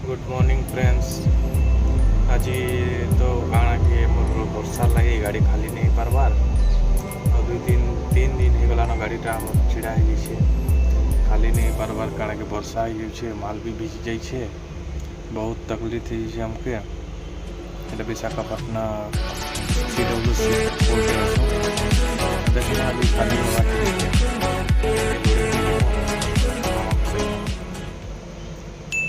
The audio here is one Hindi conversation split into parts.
Good morning friends. आज तो काଣା कि मोर वर्षा लगे गाड़ी खाली नहीं पारबार और 2-3 दिन हो गलान गाड़ीटा छिड़ा हो खाली नहीं पारबार काଣା कि वर्षा हो माल भी भिज जाइए बहुत तकलीफ हो हमके। ये विशाखापट्टना CWC देखना अभी खाली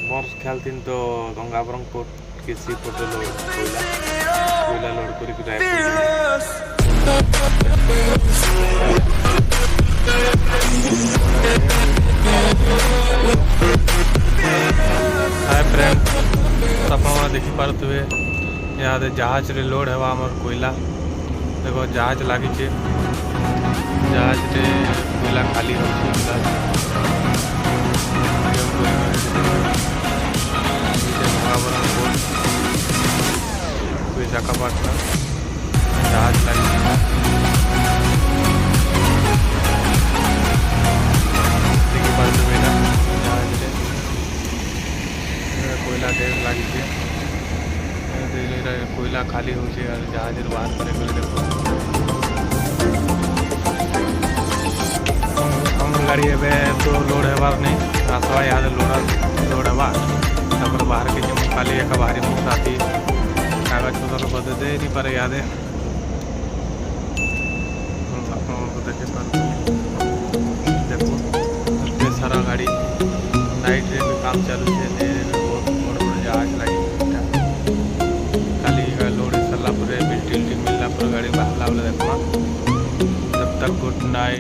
मोर ख्याल तीन तो गंगाबरम पोर्ट के सी पोर्ट कोयला लोड कर हाय फ्रेंड सपा देखी पारे यहाँ जहाज रे लोड है आमर कोयला देखो जहाज लगी जहाज रे कोयला खाली हो विशाखापट्टनम जहाज लगी देखी पारे जहाज रे कोयला ढेर लगी कोयला खाली हो जहाज बाहर पर देखो हम गाड़ी एवं तो लोड हेबार नहीं आसवा यहाँ लोड हेबा तापर बाहर के जो खाली एक बाहरी मुख आती कागज पत्र बदे दे नहीं पारे याद है देखे देखो इतने सारा गाड़ी नाइट रे भी काम चालू है बहुत बड़े जहाज लगी खाली लोड सरला पर बिल्टी मिलना पर गाड़ी बाहर देखो तब तक गुड नाइट।